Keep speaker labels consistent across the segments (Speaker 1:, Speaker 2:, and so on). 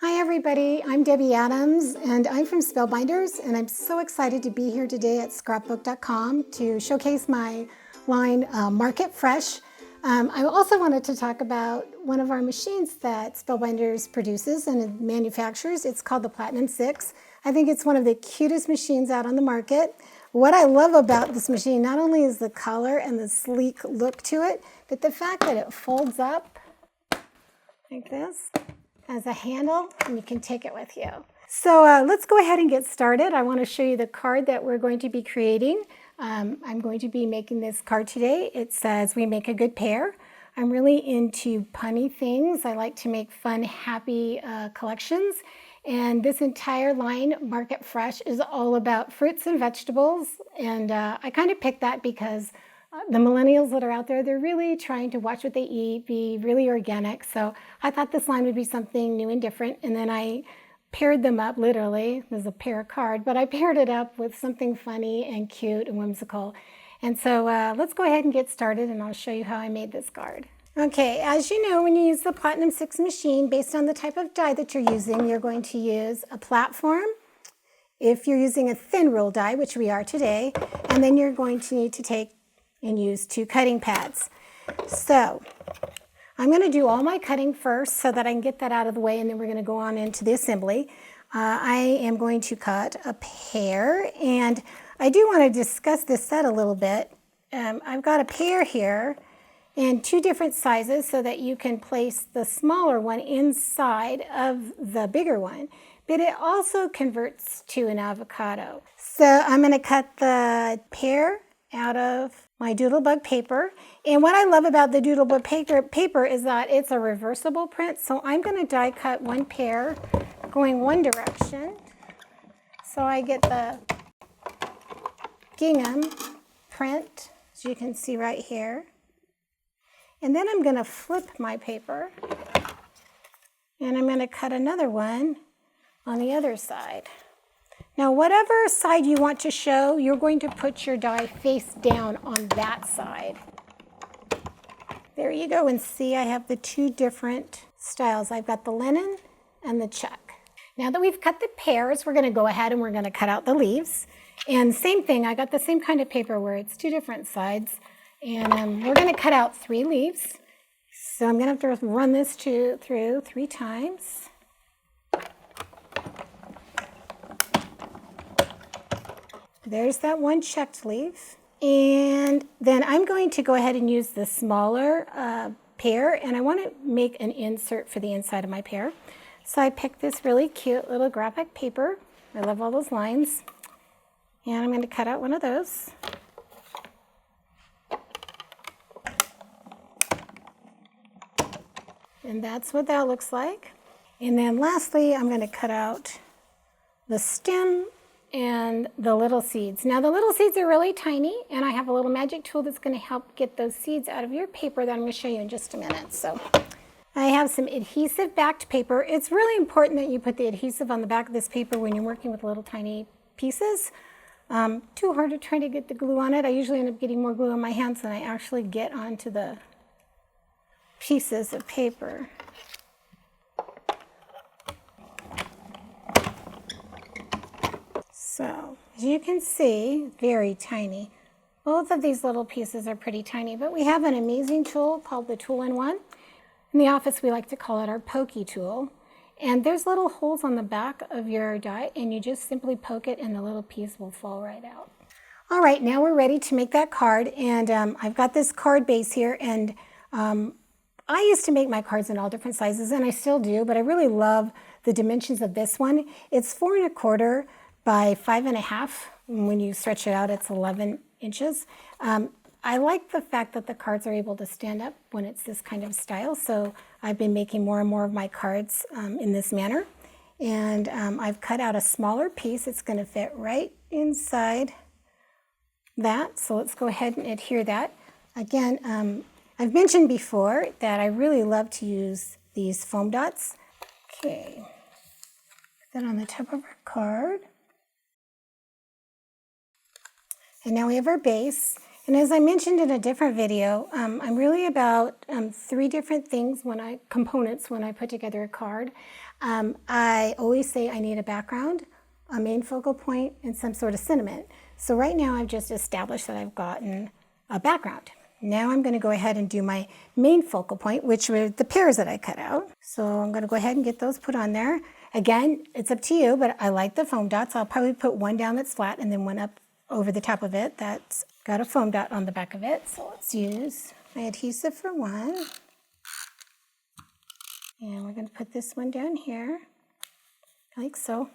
Speaker 1: Hi everybody, I'm Debi Adams and I'm from Spellbinders, and I'm so excited to be here today at Scrapbook.com to showcase my line Market Fresh. I also wanted to talk about one of our machines that Spellbinders produces and manufactures. It's called the Platinum 6. I think it's one of the cutest machines out on the market. What I love about this machine not only is the color and the sleek look to it, but the fact that it folds up like this as a handle, and you can take it with you. So let's go ahead and get started. I want to show you the card that we're going to be creating. I'm going to be making this card today. It says, "We make a good pair." I'm really into punny things. I like to make fun, happy collections. And this entire line, Market Fresh, is all about fruits and vegetables. And I kind of picked that because the millennials that are out there, they're really trying to watch what they eat, be really organic. So I thought this line would be something new and different. And then I paired them up, literally. There's a pair card, but I paired it up with something funny and cute and whimsical. And so let's go ahead and get started, and I'll show you how I made this card. Okay, as you know, when you use the Platinum 6 machine, based on the type of die that you're using, you're going to use a platform. If you're using a thin roll die, which we are today, and then you're going to need to take and use 2 cutting pads. So I'm going to do all my cutting first so that I can get that out of the way, and then we're going to go on into the assembly. I am going to cut a pair, and I do want to discuss this set a little bit. I've got a pair here in 2 different sizes so that you can place the smaller one inside of the bigger one, but it also converts to an avocado. So I'm going to cut the pair out of my Doodlebug paper. And what I love about the Doodlebug paper is that it's a reversible print. So I'm going to die cut one pair going one direction. So I get the gingham print, as you can see right here. And then I'm going to flip my paper, and I'm going to cut another one on the other side. Now, whatever side you want to show, you're going to put your die face down on that side. There you go, and see I have the 2 different styles. I've got the linen and the check. Now that we've cut the pairs, we're going to go ahead and we're going to cut out the leaves. And same thing, I got the same kind of paper where it's 2 different sides. And we're going to cut out 3 leaves. So I'm going to have to run this through 3 times. There's that one checked leaf. And then I'm going to go ahead and use the smaller pair, and I want to make an insert for the inside of my pair. So I picked this really cute little graphic paper. I love all those lines. And I'm going to cut out one of those. And that's what that looks like. And then lastly, I'm going to cut out the stem and the little seeds. Now the little seeds are really tiny, and I have a little magic tool that's going to help get those seeds out of your paper that I'm going to show you in just a minute. So I have some adhesive backed paper. It's really important that you put the adhesive on the back of this paper when you're working with little tiny pieces. Too hard to try to get the glue on it. I usually end up getting more glue on my hands than I actually get onto the pieces of paper. So, as you can see, very tiny. Both of these little pieces are pretty tiny, but we have an amazing tool called the Tool-in-One. In the office, we like to call it our pokey tool. And there's little holes on the back of your die, and you just simply poke it, and the little piece will fall right out. All right, now we're ready to make that card, and I've got this card base here, and I used to make my cards in all different sizes, and I still do, but I really love the dimensions of this one. It's 4 1/4 by 5 1/2. When you stretch it out, it's 11 inches. I like the fact that the cards are able to stand up when it's this kind of style, so I've been making more and more of my cards in this manner. And I've cut out a smaller piece. It's going to fit right inside that, so let's go ahead and adhere that. Again, I've mentioned before that I really love to use these foam dots. Okay, put that on the top of our card. And now we have our base. And as I mentioned in a different video, I'm really about 3 different things components when I put together a card. I always say I need a background, a main focal point, and some sort of sentiment. So right now I've just established that I've gotten a background. Now I'm going to go ahead and do my main focal point, which were the pears that I cut out. So I'm going to go ahead and get those put on there. Again, it's up to you, but I like the foam dots. I'll probably put one down that's flat and then one up over the top of it that's got a foam dot on the back of it. So let's use my adhesive for one. And we're going to put this one down here, like so.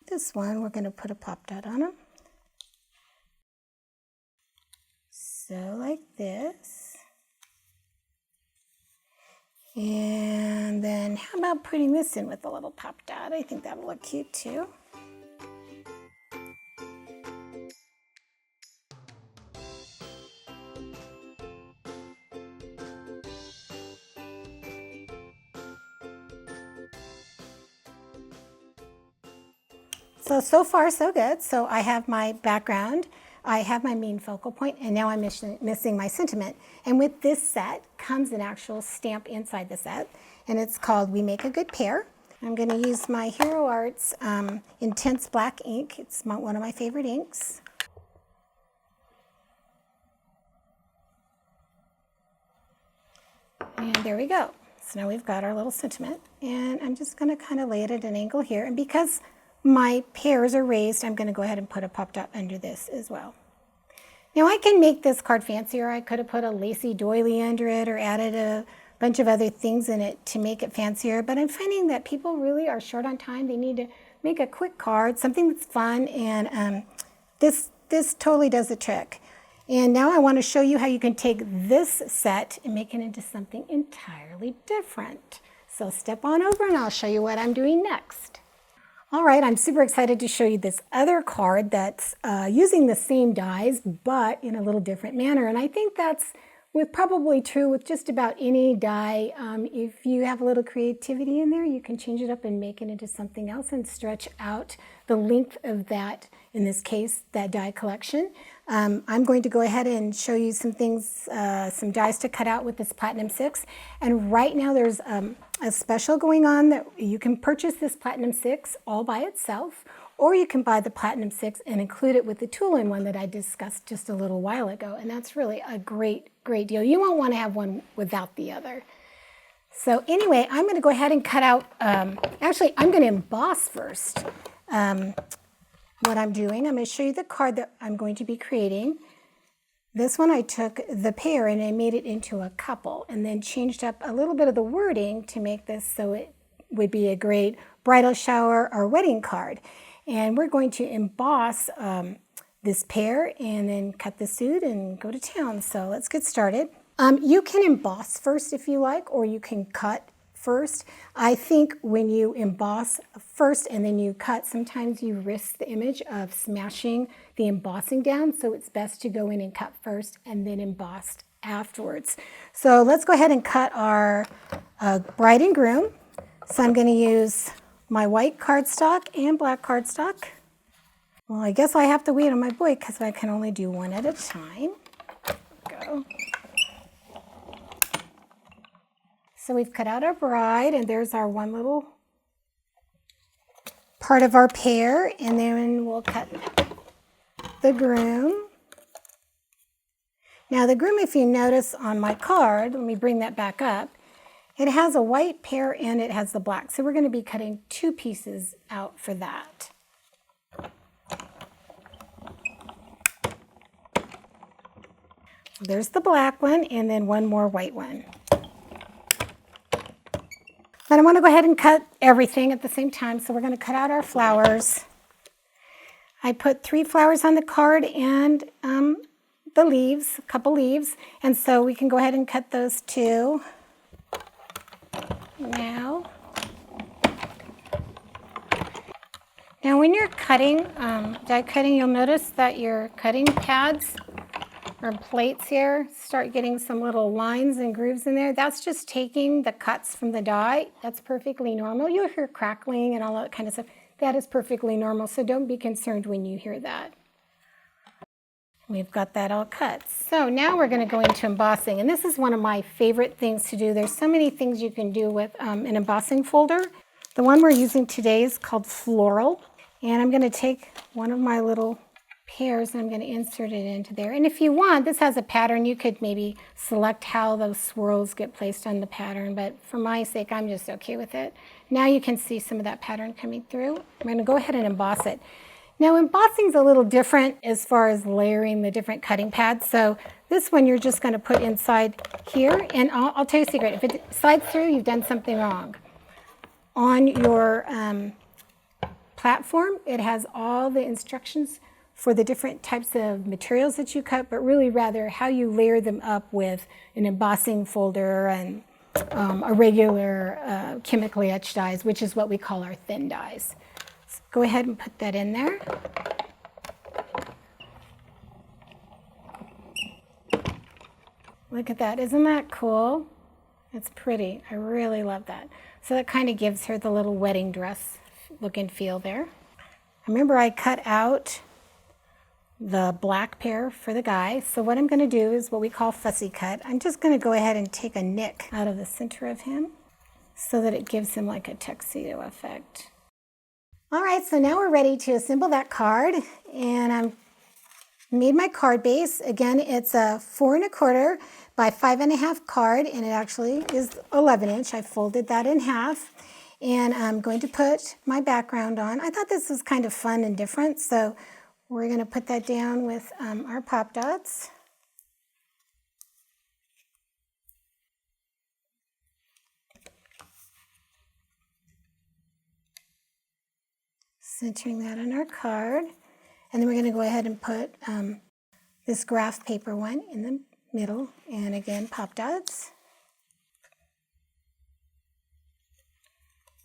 Speaker 1: This one, we're going to put a pop dot on them. So like this. And then how about putting this in with a little pop dot? I think that would look cute too. So far so good. So I have my background, I have my main focal point, and now I'm missing my sentiment. And with this set comes an actual stamp inside the set, and it's called We Make a Good Pair. I'm going to use my Hero Arts Intense Black ink. It's one of my favorite inks. And there we go. So now we've got our little sentiment, and I'm just going to kind of lay it at an angle here. And because my pears are raised, I'm going to go ahead and put a pop dot under this as well. Now I can make this card fancier. I could have put a lacy doily under it or added a bunch of other things in it to make it fancier, but I'm finding that people really are short on time. They need to make a quick card, something that's fun, and this totally does the trick. And now I want to show you how you can take this set and make it into something entirely different. So step on over and I'll show you what I'm doing next. All right, I'm super excited to show you this other card that's using the same dies, but in a little different manner. And I think that's probably true with just about any die. If you have a little creativity in there, you can change it up and make it into something else and stretch out the length of that, in this case, that die collection. I'm going to go ahead and show you some things, some dies to cut out with this Platinum 6. And right now there's a special going on that you can purchase this Platinum 6 all by itself, or you can buy the Platinum 6 and include it with the tool-in one that I discussed just a little while ago. And that's really a great deal. You won't want to have one without the other. So anyway, I'm going to go ahead and cut out, actually I'm going to emboss first. What I'm doing, I'm going to show you the card that I'm going to be creating. This one I took the pair and I made it into a couple and then changed up a little bit of the wording to make this so it would be a great bridal shower or wedding card. And we're going to emboss this pair and then cut the suit and go to town. So let's get started. You can emboss first if you like, or you can cut first. I think when you emboss first and then you cut, sometimes you risk the image of smashing the embossing down, so it's best to go in and cut first and then emboss afterwards. So let's go ahead and cut our bride and groom. So I'm going to use my white cardstock and black cardstock. Well, I guess I have to wait on my boy because I can only do one at a time. There we go. So we've cut out our bride, and there's our one little part of our pair, and then we'll cut the groom. Now the groom, if you notice on my card, let me bring that back up, it has a white pair and it has the black. So we're going to be cutting two pieces out for that. There's the black one and then one more white one. But I want to go ahead and cut everything at the same time, so we're going to cut out our flowers. I put 3 flowers on the card and the leaves, a couple leaves, and so we can go ahead and cut those too. Now when you're cutting, die cutting, you'll notice that your cutting pads or plates here start getting some little lines and grooves in there. That's just taking the cuts from the die. That's perfectly normal. You'll hear crackling and all that kind of stuff. That is perfectly normal, so don't be concerned when you hear that. We've got that all cut. So now we're going to go into embossing, and this is one of my favorite things to do. There's so many things you can do with an embossing folder. The one we're using today is called Floral, and I'm going to take one of my little pairs and I'm going to insert it into there. And if you want, this has a pattern, you could maybe select how those swirls get placed on the pattern, but for my sake, I'm just okay with it. Now you can see some of that pattern coming through. I'm going to go ahead and emboss it. Now embossing is a little different as far as layering the different cutting pads. So this one you're just going to put inside here, and I'll tell you a secret, if it slides through, you've done something wrong. On your platform, it has all the instructions for the different types of materials that you cut, but really rather how you layer them up with an embossing folder and a regular chemically etched dies, which is what we call our thin dies. So go ahead and put that in there. Look at that, isn't that cool? It's pretty, I really love that. So that kind of gives her the little wedding dress look and feel there. Remember I cut out the black pair for the guy. So what I'm going to do is what we call fussy cut. I'm just going to go ahead and take a nick out of the center of him so that it gives him like a tuxedo effect. All right, so now we're ready to assemble that card, and I've made my card base. Again, it's a 4 1/4 by 5 1/2 card, and it actually is 11 inch. I folded that in half, and I'm going to put my background on. I thought this was kind of fun and different, so we're going to put that down with our pop dots. Centering that on our card. And then we're going to go ahead and put this graph paper one in the middle. And again, pop dots.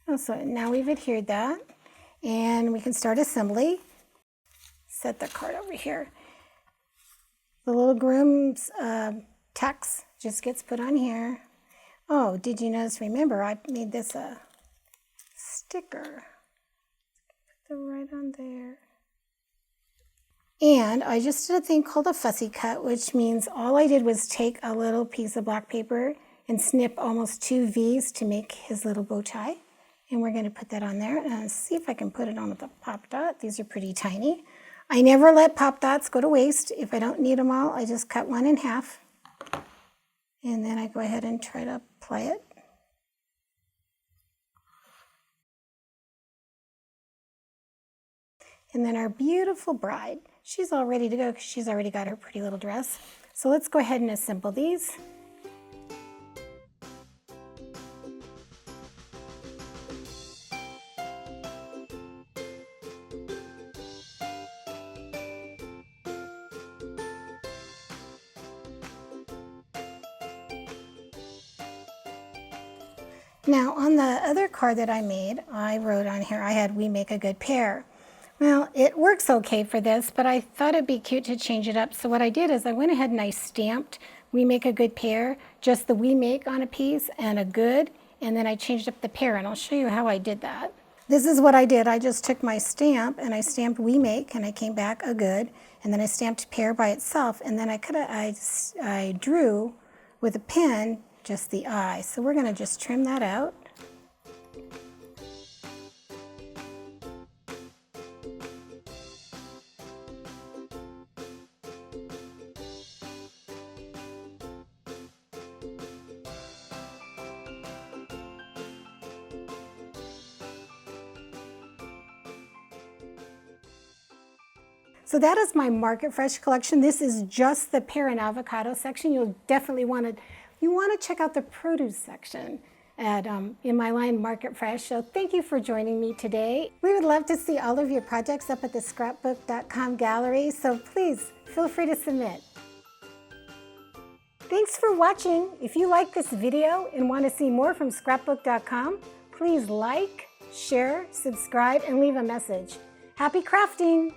Speaker 1: Oh, so now we've adhered that. And we can start assembly. Set the card over here. The little groom's tux just gets put on here. Oh, did you notice? Remember, I made this a sticker. Put them right on there. And I just did a thing called a fussy cut, which means all I did was take a little piece of black paper and snip almost 2 V's to make his little bow tie. And we're going to put that on there. And see if I can put it on with a pop dot. These are pretty tiny. I never let pop dots go to waste. If I don't need them all, I just cut one in half. And then I go ahead and try to apply it. And then our beautiful bride, she's all ready to go because she's already got her pretty little dress. So let's go ahead and assemble these. Now on the other card that I made, I wrote on here, I had "We make a good pair." Well, it works okay for this, but I thought it'd be cute to change it up. So what I did is I went ahead and I stamped "We make a good pair," just the "We make" on a piece and a "good," and then I changed up the pair, and I'll show you how I did that. This is what I did. I just took my stamp and I stamped "We make," and I came back a "good," and then I stamped pair by itself, and then I drew with a pen just the eye. So we're going to just trim that out. So that is my Market Fresh collection. This is just the pear and avocado section. You'll definitely want to check out the produce section at in my line Market Fresh. So thank you for joining me today. We would love to see all of your projects up at the Scrapbook.com gallery, so please feel free to submit. Thanks for watching. If you like this video and want to see more from Scrapbook.com, please like, share, subscribe, and leave a message. Happy crafting!